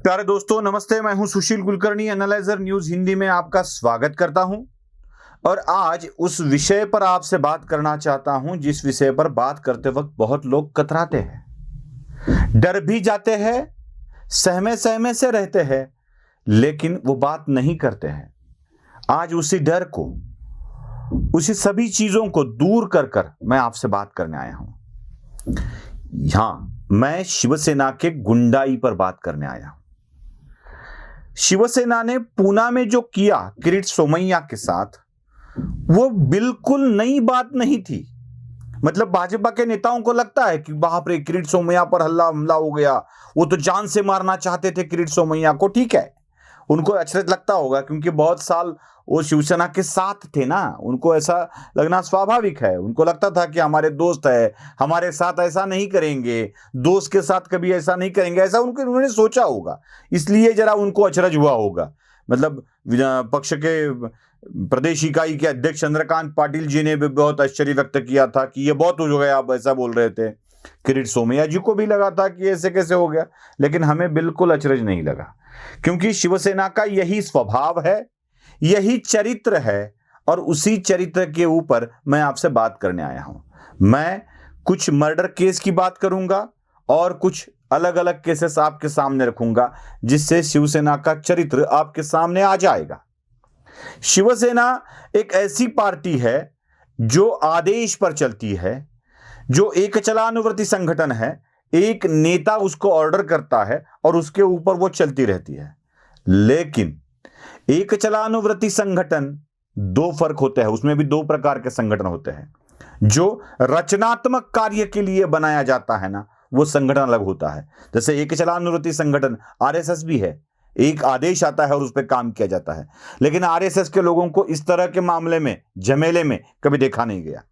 प्यारे दोस्तों नमस्ते। मैं हूं सुशील कुलकर्णी, एनालाइजर न्यूज हिंदी में आपका स्वागत करता हूं और आज उस विषय पर आपसे बात करना चाहता हूं जिस विषय पर बात करते वक्त बहुत लोग कतराते हैं, डर भी जाते हैं, सहमे सहमे से रहते हैं, लेकिन वो बात नहीं करते हैं। आज उसी डर को, उसी सभी चीजों को दूर कर मैं आपसे बात करने आया हूं। यहां मैं शिवसेना के गुंडाई पर बात करने आया हूं। शिवसेना ने पूना में जो किया किरीट सोमैया के साथ, वो बिल्कुल नई बात नहीं थी। मतलब भाजपा के नेताओं को लगता है कि बाप रे, किरीट सोमैया पर हमला हो गया, वो तो जान से मारना चाहते थे किरीट सोमैया को। ठीक है, उनको अचरज लगता होगा क्योंकि बहुत साल वो शिवसेना के साथ थे ना, उनको ऐसा लगना स्वाभाविक है। उनको लगता था कि हमारे दोस्त है, हमारे साथ ऐसा नहीं करेंगे, दोस्त के साथ कभी ऐसा नहीं करेंगे, ऐसा उन्होंने सोचा होगा, इसलिए जरा उनको अचरज हुआ होगा। मतलब पक्ष के प्रदेश इकाई के अध्यक्ष चंद्रकांत पाटिल जी ने भी बहुत आश्चर्य व्यक्त किया था कि ये बहुत हो गया, आप ऐसा बोल रहे थे। किरीट सोमैया जी को भी लगा था कि ऐसे कैसे हो गया, लेकिन हमें बिल्कुल अचरज नहीं लगा क्योंकि शिवसेना का यही स्वभाव है, यही चरित्र है और उसी चरित्र के ऊपर मैं आपसे बात करने आया हूं। मैं कुछ मर्डर केस की बात करूंगा और कुछ अलग अलग केसेस आपके सामने रखूंगा जिससे शिवसेना का चरित्र आपके सामने आ जाएगा। शिवसेना एक ऐसी पार्टी है जो आदेश पर चलती है, जो एक चलानुवर्ती संगठन है। एक नेता उसको ऑर्डर करता है और उसके ऊपर वो चलती रहती है। लेकिन एक चलानुवर्ती संगठन, दो फर्क होते हैं, उसमें भी दो प्रकार के संगठन होते हैं। जो रचनात्मक कार्य के लिए बनाया जाता है ना, वो संगठन अलग होता है। जैसे एक चलानुवर्ती संगठन आरएसएस भी है, एक आदेश आता है और उस पर काम किया जाता है। लेकिन आरएसएस के लोगों को इस तरह के मामले में, झमेले में कभी देखा नहीं गया।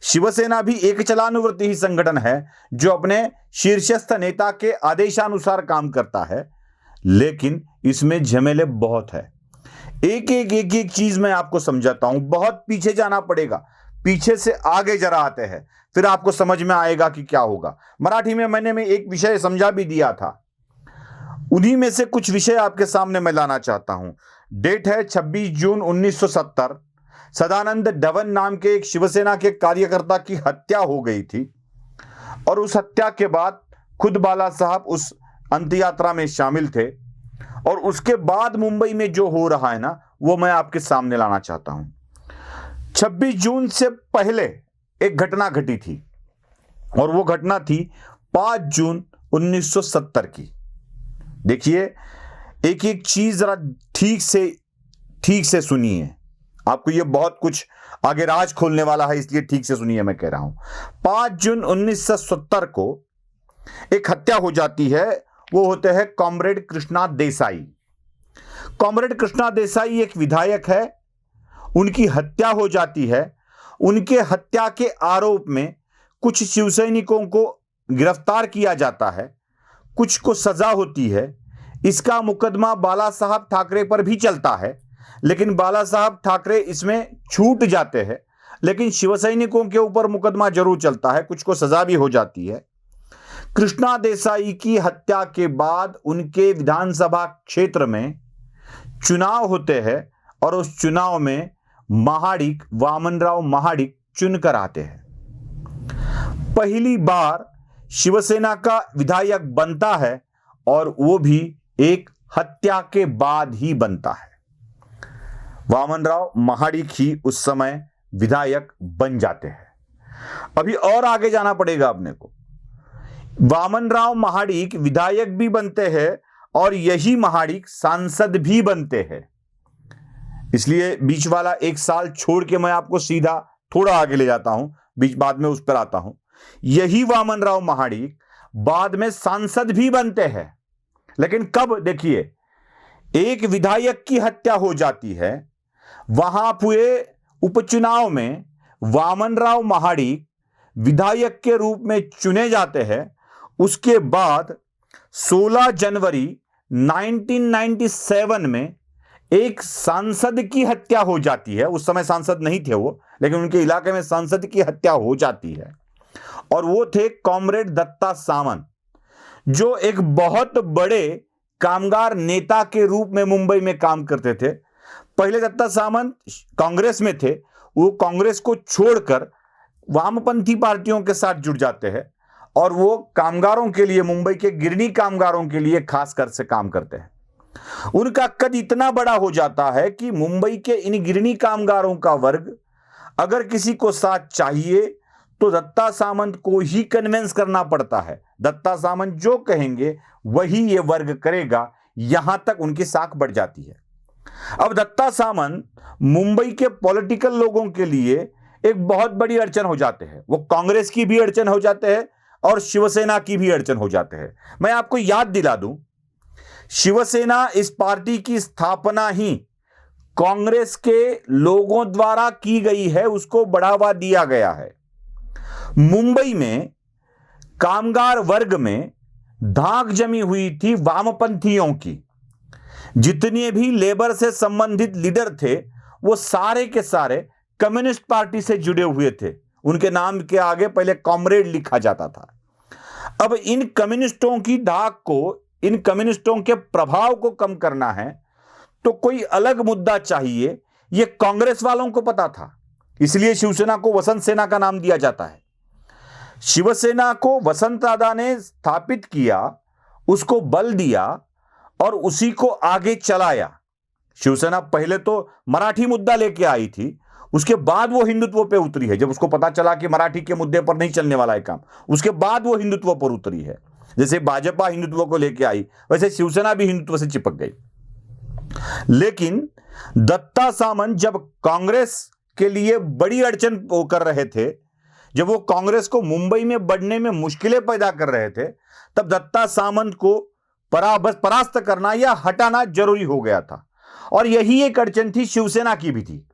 शिवसेना भी एक चलानुवर्ती ही संगठन है जो अपने शीर्षस्थ नेता के आदेशानुसार काम करता है, लेकिन इसमें झमेले बहुत है। एक चीज मैं आपको समझाता हूं, बहुत पीछे जाना पड़ेगा, पीछे से आगे जरा आते हैं, फिर आपको समझ में आएगा कि क्या होगा। मराठी में मैंने एक विषय समझा भी दिया था, उन्हीं में से कुछ विषय आपके सामने मैं लाना चाहता हूं। डेट है 26 जून 1970। सदानंद धवन नाम के एक शिवसेना के कार्यकर्ता की हत्या हो गई थी और उस हत्या के बाद खुद बाला साहब उस अंत्ययात्रा में शामिल थे। और उसके बाद मुंबई में जो हो रहा है ना, वो मैं आपके सामने लाना चाहता हूं। 26 जून से पहले एक घटना घटी थी और वो घटना थी 5 जून 1970 की। देखिए, एक एक चीज जरा ठीक से सुनिए, आपको ये बहुत कुछ आगे राज खोलने वाला है, इसलिए ठीक से सुनिए मैं कह रहा हूं। 5 जून 1970 को एक हत्या हो जाती है। वो होते हैं कॉमरेड कृष्णा देसाई। कॉमरेड कृष्णा देसाई एक विधायक है, उनकी हत्या हो जाती है। उनके हत्या के आरोप में कुछ शिवसैनिकों को गिरफ्तार किया जाता है, कुछ को सजा होती है। इसका मुकदमा बाला साहब ठाकरे पर भी चलता है, लेकिन बाला साहब ठाकरे इसमें छूट जाते हैं। लेकिन शिवसैनिकों के ऊपर मुकदमा जरूर चलता है, कुछ को सजा भी हो जाती है। कृष्णा देसाई की हत्या के बाद उनके विधानसभा क्षेत्र में चुनाव होते हैं और उस चुनाव में महाडिक, वामनराव महाडिक चुनकर आते हैं। पहली बार शिवसेना का विधायक बनता है और वो भी एक हत्या के बाद ही बनता है। वामनराव महाडिक ही उस समय विधायक बन जाते हैं। अभी और आगे जाना पड़ेगा अपने को। वामनराव महाडिक विधायक भी बनते हैं और यही महाडिक सांसद भी बनते हैं। इसलिए बीच वाला एक साल छोड़ के मैं आपको सीधा थोड़ा आगे ले जाता हूं, बाद में उस पर आता हूं। यही वामनराव महाडिक बाद में सांसद भी बनते हैं। लेकिन कब? देखिए, एक विधायक की हत्या हो जाती है, वहां हुए उपचुनाव में वामनराव महाडिक विधायक के रूप में चुने जाते हैं। उसके बाद 16 जनवरी 1997 में एक सांसद की हत्या हो जाती है। उस समय सांसद नहीं थे वो, लेकिन उनके इलाके में सांसद की हत्या हो जाती है और वो थे कॉमरेड दत्ता सामंत, जो एक बहुत बड़े कामगार नेता के रूप में मुंबई में काम करते थे। पहले दत्ता सामंत कांग्रेस में थे, वो कांग्रेस को छोड़कर वामपंथी पार्टियों के साथ जुड़ जाते हैं और वो कामगारों के लिए, मुंबई के गिरनी कामगारों के लिए खासकर से काम करते हैं। उनका कद इतना बड़ा हो जाता है कि मुंबई के इन गिरनी कामगारों का वर्ग अगर किसी को साथ चाहिए तो दत्ता सामंत को ही कन्विंस करना पड़ता है। दत्ता सामंत जो कहेंगे वही ये वर्ग करेगा, यहां तक उनकी साख बढ़ जाती है। अब दत्ता सामंत मुंबई के पॉलिटिकल लोगों के लिए एक बहुत बड़ी अड़चन हो जाते हैं। वो कांग्रेस की भी अड़चन हो जाते हैं और शिवसेना की भी अड़चन हो जाते हैं। मैं आपको याद दिला दूं, शिवसेना इस पार्टी की स्थापना ही कांग्रेस के लोगों द्वारा की गई है, उसको बढ़ावा दिया गया है। मुंबई में कामगार वर्ग में धाक जमी हुई थी वामपंथियों की। जितने भी लेबर से संबंधित लीडर थे वो सारे के सारे कम्युनिस्ट पार्टी से जुड़े हुए थे। उनके नाम के आगे पहले कॉमरेड लिखा जाता था। अब इन कम्युनिस्टों की धाक को, इन कम्युनिस्टों के प्रभाव को कम करना है तो कोई अलग मुद्दा चाहिए, यह कांग्रेस वालों को पता था। इसलिए शिवसेना को वसंत सेना का नाम दिया जाता है। शिवसेना को वसंत दादा ने स्थापित किया, उसको बल दिया और उसी को आगे चलाया। शिवसेना पहले तो मराठी मुद्दा लेके आई थी, उसके बाद वो हिंदुत्व पे उतरी है। जब उसको पता चला कि मराठी के मुद्दे पर नहीं चलने वाला है काम, उसके बाद वो हिंदुत्व पर उतरी है। जैसे भाजपा हिंदुत्व को लेके आई, वैसे शिवसेना भी हिंदुत्व से चिपक गई। लेकिन दत्ता सामंत जब कांग्रेस के लिए बड़ी अड़चन कर रहे थे, जब वो कांग्रेस को मुंबई में बढ़ने में मुश्किलें पैदा कर रहे थे, तब दत्ता सामंत को परास्त करना या हटाना जरूरी हो गया था। और यही एक अड़चन थी शिवसेना की भी थी।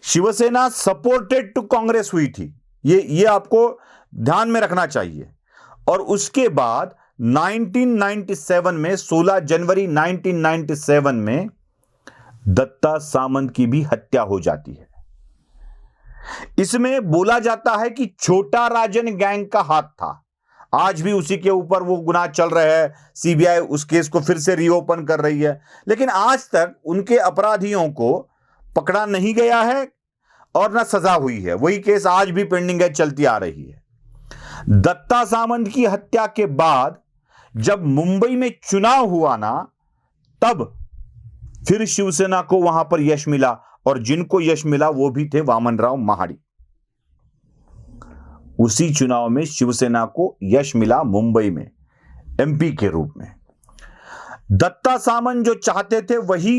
शिवसेना सपोर्टेड टू कांग्रेस हुई थी, ये आपको ध्यान में रखना चाहिए। और उसके बाद 1997 में, 16 जनवरी 1997 में दत्ता सामंत की भी हत्या हो जाती है। इसमें बोला जाता है कि छोटा राजन गैंग का हाथ था। आज भी उसी के ऊपर वो गुनाह चल रहे हैं, सीबीआई उस केस को फिर से रीओपन कर रही है, लेकिन आज तक उनके अपराधियों को पकड़ा नहीं गया है और ना सजा हुई है। वही केस आज भी पेंडिंग है, चलती आ रही है। दत्ता सामंत की हत्या के बाद जब मुंबई में चुनाव हुआ ना, तब फिर शिवसेना को वहां पर यश मिला, और जिनको यश मिला वो भी थे वामनराव महाडिक। उसी चुनाव में शिवसेना को यश मिला मुंबई में एमपी के रूप में। दत्ता सामंत जो चाहते थे वही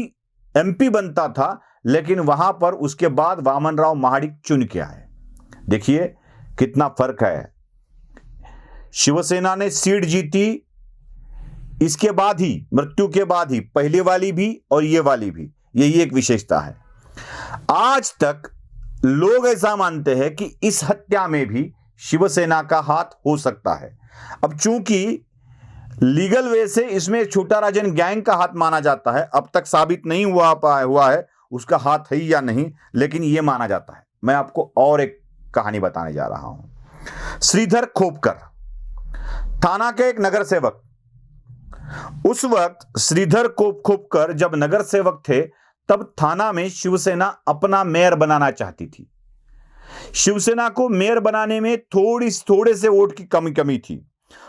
एमपी बनता था, लेकिन वहां पर उसके बाद वामनराव महाडिक चुन के आए। देखिए कितना फर्क है। शिवसेना ने सीट जीती इसके बाद ही, मृत्यु के बाद ही, पहले वाली भी और ये वाली भी। यही एक विशेषता है। आज तक लोग ऐसा मानते हैं कि इस हत्या में भी शिवसेना का हाथ हो सकता है। अब चूंकि लीगल वे से इसमें छोटा राजन गैंग का हाथ माना जाता है, अब तक साबित नहीं हुआ है उसका हाथ है या नहीं, लेकिन यह माना जाता है। मैं आपको और एक कहानी बताने जा रहा हूं। श्रीधर खोपकर थाना के एक नगर सेवक। उस वक्त श्रीधर खोपकर जब नगर सेवक थे, तब थाना में शिवसेना अपना मेयर बनाना चाहती थी। शिवसेना को मेयर बनाने में थोड़े से वोट की कमी थी।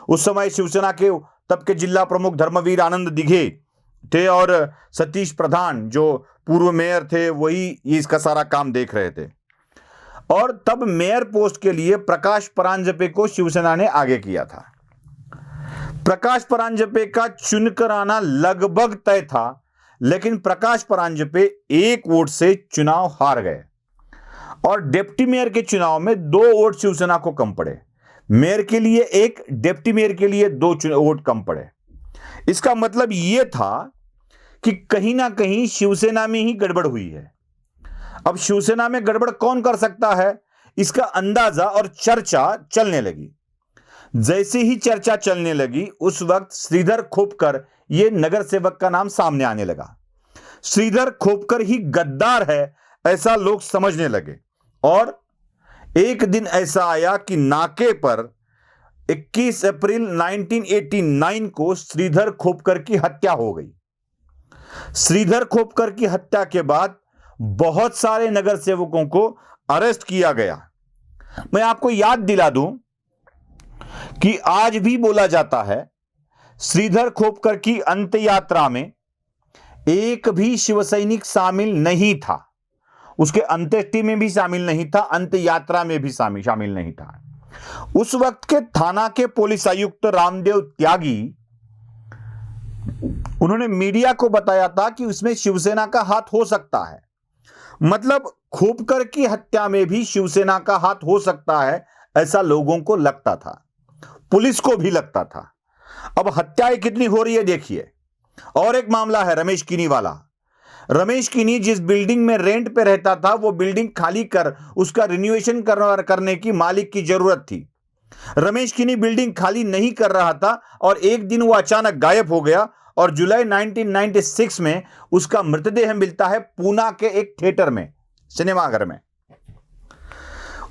उस समय शिवसेना के तब के जिला प्रमुख धर्मवीर आनंद दिघे थे और सतीश प्रधान जो पूर्व मेयर थे वही इसका सारा काम देख रहे थे। और तब मेयर पोस्ट के लिए प्रकाश परांजपे को शिवसेना ने आगे किया था। प्रकाश परांजपे का चुनकर आना लगभग तय था, लेकिन प्रकाश परांजपे 1 वोट से चुनाव हार गए और डिप्टी मेयर के चुनाव में 2 वोट शिवसेना को कम पड़े। मेयर के लिए 1, डिप्टी मेयर के लिए 2 वोट कम पड़े। इसका मतलब यह था कि कहीं ना कहीं शिवसेना में ही गड़बड़ हुई है। अब शिवसेना में गड़बड़ कौन कर सकता है, इसका अंदाजा और चर्चा चलने लगी। जैसे ही चर्चा चलने लगी, उस वक्त श्रीधर खोपकर ये नगर सेवक का नाम सामने आने लगा। श्रीधर खोपकर ही गद्दार है ऐसा लोग समझने लगे। और एक दिन ऐसा आया कि नाके पर 21 अप्रैल 1989 को श्रीधर खोपकर की हत्या हो गई। श्रीधर खोपकर की हत्या के बाद बहुत सारे नगर सेवकों को अरेस्ट किया गया। मैं आपको याद दिला दूं कि आज भी बोला जाता है श्रीधर खोपकर की अंत यात्रा में एक भी शिवसैनिक शामिल नहीं था। उसके अंत्येष्टि में भी शामिल नहीं था, अंत यात्रा में भी शामिल नहीं था। उस वक्त के थाना के पुलिस आयुक्त रामदेव त्यागी, उन्होंने मीडिया को बताया था कि उसमें शिवसेना का हाथ हो सकता है। मतलब खोपकर की हत्या में भी शिवसेना का हाथ हो सकता है, ऐसा लोगों को लगता था, पुलिस को भी लगता था। अब हत्याएं कितनी हो रही है देखिए। और एक मामला है रमेश किनी वाला। रमेश किनी जिस बिल्डिंग में रेंट पे रहता था, वो बिल्डिंग खाली कर उसका रिन्यूएशन करने की मालिक की जरूरत थी। रमेश किनी बिल्डिंग खाली नहीं कर रहा था और एक दिन वो अचानक गायब हो गया और जुलाई 1996 में उसका मृतदेह मिलता है पूना के एक थिएटर में, सिनेमाघर में।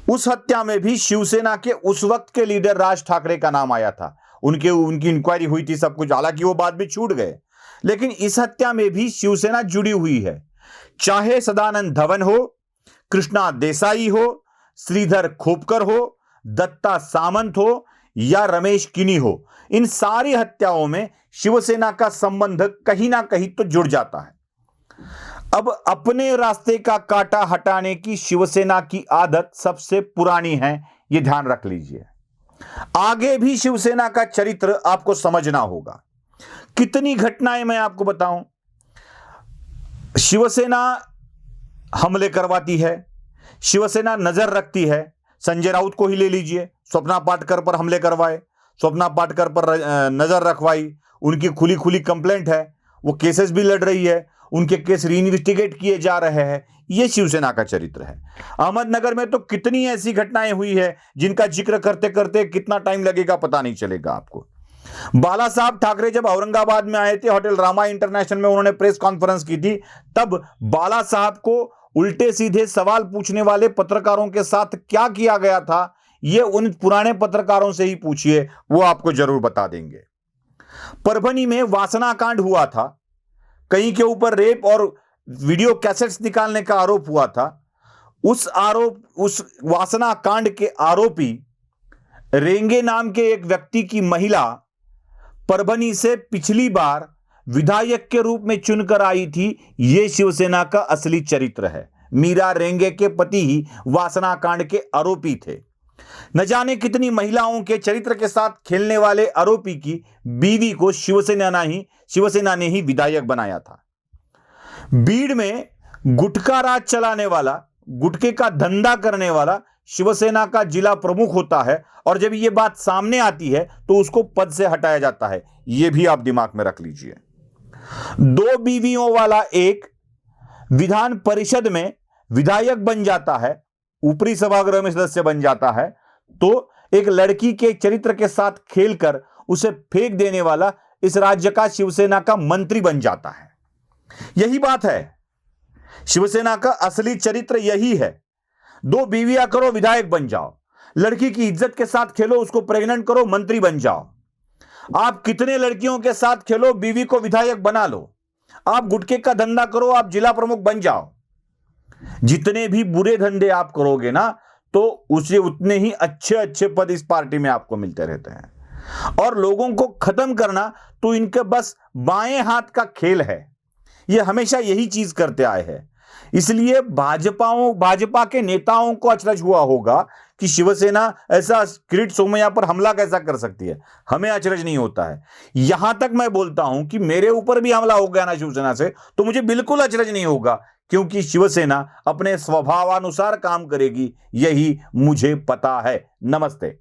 उस हत्या में भी शिवसेना के उस वक्त के लीडर राज ठाकरे का नाम आया था। उनकी इंक्वायरी हुई थी, सब कुछ, हालांकि वो बाद में छूट गए। लेकिन इस हत्या में भी शिवसेना जुड़ी हुई है। चाहे सदानंद धवन हो, कृष्णा देसाई हो, श्रीधर खोपकर हो, दत्ता सामंत हो या रमेश किनी हो, इन सारी हत्याओं में शिवसेना का संबंध कहीं ना कहीं तो जुड़ जाता है। अब अपने रास्ते का कांटा हटाने की शिवसेना की आदत सबसे पुरानी है, यह ध्यान रख लीजिए। आगे भी शिवसेना का चरित्र आपको समझना होगा। कितनी घटनाएं मैं आपको बताऊं। शिवसेना हमले करवाती है, शिवसेना नजर रखती है। संजय राउत को ही ले लीजिए, स्वप्ना पाटकर पर हमले करवाए, स्वप्ना पाटकर पर नजर रखवाई, उनकी खुली खुली कंप्लेंट है, वो केसेस भी लड़ रही है, उनके केस रीइन्वेस्टिगेट किए जा रहे हैं। यह शिवसेना का चरित्र है। अहमदनगर में तो कितनी ऐसी घटनाएं हुई है जिनका जिक्र करते करते कितना टाइम लगेगा पता नहीं चलेगा आपको। बाला साहब ठाकरे जब औरंगाबाद में आए थे, होटल रामा इंटरनेशनल में उन्होंने प्रेस कॉन्फ्रेंस की थी, तब बाला साहब को उल्टे सीधे सवाल पूछने वाले पत्रकारों के साथ क्या किया गया था, यह उन पुराने पत्रकारों से ही पूछिए, वो आपको जरूर बता देंगे। परभनी में वासना कांड हुआ था, कहीं के ऊपर रेप और वीडियो कैसेट्स निकालने का आरोप हुआ था। उस वासना कांड के आरोपी रेंगे नाम के एक व्यक्ति की महिला परभनी से पिछली बार विधायक के रूप में चुनकर आई थी। यह शिवसेना का असली चरित्र है। मीरा रेंगे के पति ही वासना कांड के आरोपी थे। न जाने कितनी महिलाओं के चरित्र के साथ खेलने वाले आरोपी की बीवी को शिवसेना ने ही विधायक बनाया था। बीड़ में गुटखा राज चलाने वाला, गुटखे का धंधा करने वाला शिवसेना का जिला प्रमुख होता है और जब यह बात सामने आती है तो उसको पद से हटाया जाता है। यह भी आप दिमाग में रख लीजिए। 2 बीवियों वाला एक विधान परिषद में विधायक बन जाता है, ऊपरी सभागृह में सदस्य बन जाता है, तो एक लड़की के चरित्र के साथ खेलकर उसे फेंक देने वाला इस राज्य का शिवसेना का मंत्री बन जाता है। यही बात है, शिवसेना का असली चरित्र यही है। 2 बीवियां करो, विधायक बन जाओ। लड़की की इज्जत के साथ खेलो, उसको प्रेग्नेंट करो, मंत्री बन जाओ। आप कितने लड़कियों के साथ खेलो, बीवी को विधायक बना लो। आप गुटखे का धंधा करो, आप जिला प्रमुख बन जाओ। जितने भी बुरे धंधे आप करोगे ना, तो उसे उतने ही अच्छे अच्छे पद इस पार्टी में आपको मिलते रहते हैं। और लोगों को खत्म करना तो इनके बस बाएं हाथ का खेल है। ये हमेशा यही चीज करते आए हैं। इसलिए भाजपा के नेताओं को अचरज हुआ होगा कि शिवसेना ऐसा किरीट सोमैया पर हमला कैसा कर सकती है। हमें अचरज नहीं होता है। यहां तक मैं बोलता हूं कि मेरे ऊपर भी हमला हो गया ना शिवसेना से, तो मुझे बिल्कुल अचरज नहीं होगा, क्योंकि शिवसेना अपने स्वभावानुसार काम करेगी, यही मुझे पता है। नमस्ते।